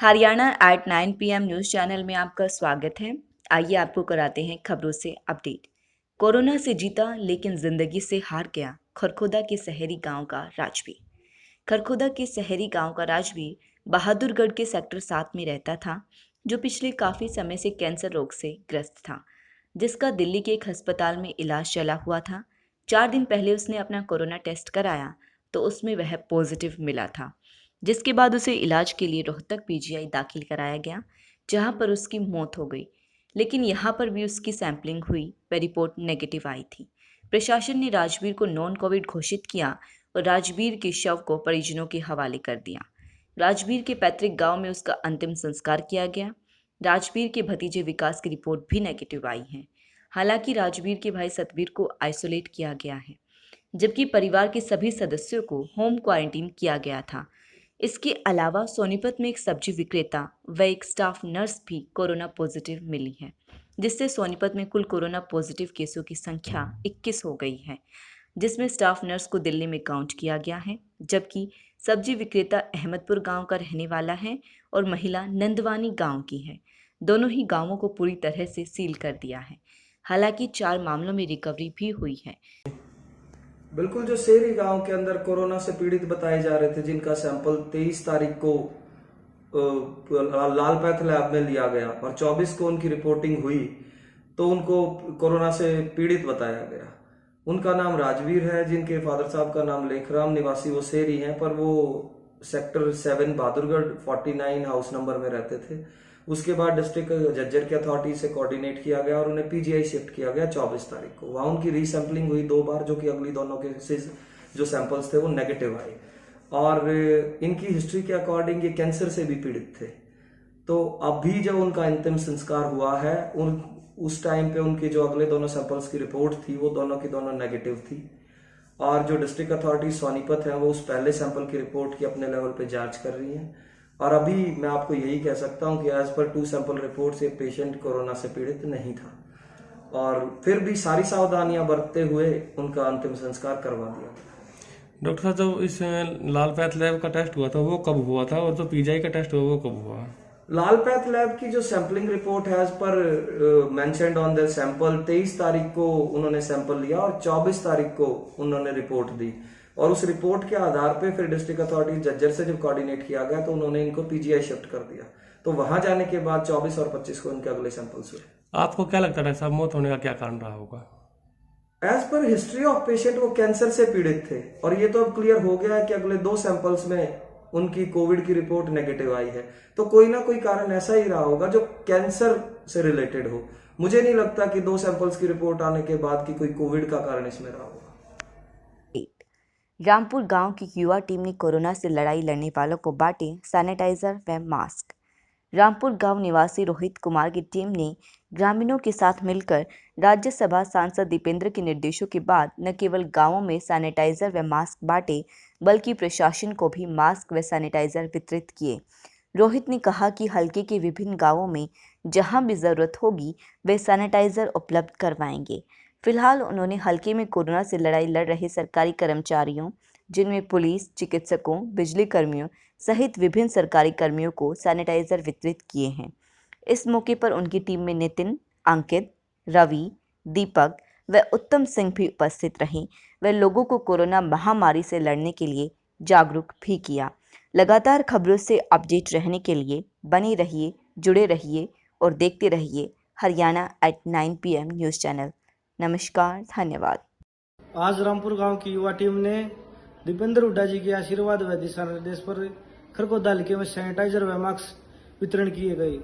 Haryana at 9 PM news channel में आपका स्वागत है। आइए आपको कराते हैं खबरों से अपडेट। कोरोना से जीता लेकिन जिंदगी से हार गया खरखोदा के शहरी गांव का राजवीर। खरखोदा के शहरी गांव का राजवीर बहादुरगढ़ के सेक्टर 7 में रहता था, जो पिछले काफ़ी समय से कैंसर रोग से ग्रस्त था, जिसका दिल्ली के एक अस्पताल में इलाज चला हुआ था। 4 दिन पहले उसने अपना कोरोना टेस्ट कराया तो उसमें वह पॉजिटिव मिला था, जिसके बाद उसे इलाज के लिए रोहतक पीजीआई दाखिल कराया गया, जहां पर उसकी मौत हो गई। लेकिन यहां पर भी उसकी सैंपलिंग हुई, वह रिपोर्ट नेगेटिव आई थी। प्रशासन ने राजवीर को नॉन कोविड घोषित किया और राजवीर के शव को परिजनों के हवाले कर दिया। राजवीर के पैतृक गांव में उसका अंतिम संस्कार किया गया। राजवीर के भतीजे विकास की रिपोर्ट भी नेगेटिव आई है। हालांकि राजवीर के भाई सतवीर को आइसोलेट किया गया है, जबकि परिवार के सभी सदस्यों को होम क्वारंटीन किया गया था। इसके अलावा सोनीपत में एक सब्जी विक्रेता व एक स्टाफ नर्स भी कोरोना पॉजिटिव मिली है, जिससे सोनीपत में कुल कोरोना पॉजिटिव केसों की संख्या 21 हो गई है, जिसमें स्टाफ नर्स को दिल्ली में काउंट किया गया है, जबकि सब्जी विक्रेता अहमदपुर गांव का रहने वाला है और महिला नंदवानी गांव की है। दोनों ही गांवों को पूरी तरह से सील कर दिया है। हालांकि 4 मामलों में रिकवरी भी हुई है। बिल्कुल, जो शेरी गांव के अंदर कोरोना से पीड़ित बताए जा रहे थे, जिनका सैंपल 23 तारीख को लाल पैथ लैब में लिया गया और 24 को उनकी रिपोर्टिंग हुई, तो उनको कोरोना से पीड़ित बताया गया। उनका नाम राजवीर है, जिनके फादर साहब का नाम लेखराम, निवासी वो शेरी हैं, पर वो सेक्टर 7 बहादुरगढ़ 49 हाउस नंबर में रहते थे। उसके बाद डिस्ट्रिक्ट झज्जर की अथॉरिटी से कोऑर्डिनेट किया गया और उन्हें पीजीआई शिफ्ट किया गया 24 तारीख को। वहां उनकी रीसैंपलिंग हुई 2 बार, जो कि अगली दोनों केसेस जो सैंपल्स थे वो नेगेटिव आए। और इनकी हिस्ट्री के अकॉर्डिंग ये कैंसर से भी पीड़ित थे। तो अभी जब उनका अंतिम संस्कार हुआ है, उस टाइम पे उनकी जो अगले दोनों सैंपल्स की रिपोर्ट थी वो दोनों की दोनों नेगेटिव थी। और जो डिस्ट्रिक्ट अथॉरिटी सोनीपत है वो उस पहले सैंपल की रिपोर्ट की अपने लेवल पे जांच कर रही है। और अभी मैं आपको यही कह सकता हूं कि एज पर 2 सैंपल रिपोर्ट से पेशेंट कोरोना से पीड़ित नहीं था, और फिर भी सारी सावधानियां बरतते हुए उनका अंतिम संस्कार करवा दिया गया। डॉक्टर साहब, जब इस लाल पैथ लैब का टेस्ट हुआ था वो कब हुआ था, और जो पीजीआई का टेस्ट हुआ वो कब हुआ? लाल पैथ लैब की जो सैंपलिंग रिपोर्ट है, as per mentioned on the sample, 23 तारीख को उन्होंने सैंपल लिया और 24 तारीख को उन्होंने रिपोर्ट दी। और उस रिपोर्ट के आधार पे फिर डिस्ट्रिक्ट अथॉरिटी झज्जर से जब कोऑर्डिनेट किया गया तो उन्होंने इनको पीजीआई शिफ्ट कर दिया। तो वहां जाने के बाद 24 और 25 को इनके अगले सैंपल्स हुए। आपको क्या लगता है साहब, मौत होने का क्या कारण रहा होगा? As per history of patient वो कैंसर से पीड़ित थे, और ये तो अब क्लियर हो गया है कि अगले 2 सैंपल्स में उनकी कोविड की रिपोर्ट नेगेटिव आई है। तो कोई ना कोई कारण ऐसा ही रहा होगा जो कैंसर से रिलेटेड हो। मुझे नहीं लगता कि 2 सैंपल्स की रिपोर्ट आने के बाद की कोई कोविड का कारण इसमें रहा होगा। रामपुर गांव की युवा टीम ने कोरोना से लड़ाई लड़ने वालों को बांटे सैनिटाइजर व मास्क। रामपुर गांव निवासी रोहित कुमार की टीम ने ग्रामीणों के साथ मिलकर राज्यसभा सांसद दीपेंद्र के निर्देशों के बाद न केवल गांवों में सैनिटाइजर व मास्क बांटे, बल्कि प्रशासन को भी मास्क व सैनिटाइजर वितरित किए। रोहित ने कहा कि हलके के विभिन्न गांवों में जहां भी जरूरत होगी वे सैनिटाइजर उपलब्ध करवाएंगे। फिलहाल उन्होंने हलके में कोरोना से लड़ाई लड़ रहे सरकारी कर्मचारियों, जिनमें पुलिस, चिकित्सकों, बिजली कर्मियों सहित विभिन्न सरकारी कर्मियों को सैनिटाइजर वितरित किए हैं। इस मौके पर उनकी टीम में नितिन, अंकित, रवि, दीपक व उत्तम सिंह भी उपस्थित रहे व लोगों को कोरोना महामारी से लड़ने के लिए जागरूक भी किया। लगातार खबरों से अपडेट रहने के लिए बने रहिए, जुड़े रहिए और देखते रहिए Haryana at 9 PM news channel. नमस्कार, धन्यवाद। आज रामपुर गांव की युवा टीम ने दीपेंद्र हुड्डा जी के आशीर्वाद व दिशा निर्देश पर खरखोदा हल्के में सैनिटाइजर व मास्क वितरण किए गए,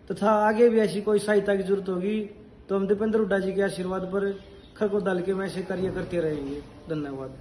तथा आगे भी ऐसी कोई सहायता की जरूरत होगी तो हम दीपेंद्र हुड्डा जी के आशीर्वाद पर खरखोदा हल्के में ऐसे कार्य करते रहेंगे। धन्यवाद।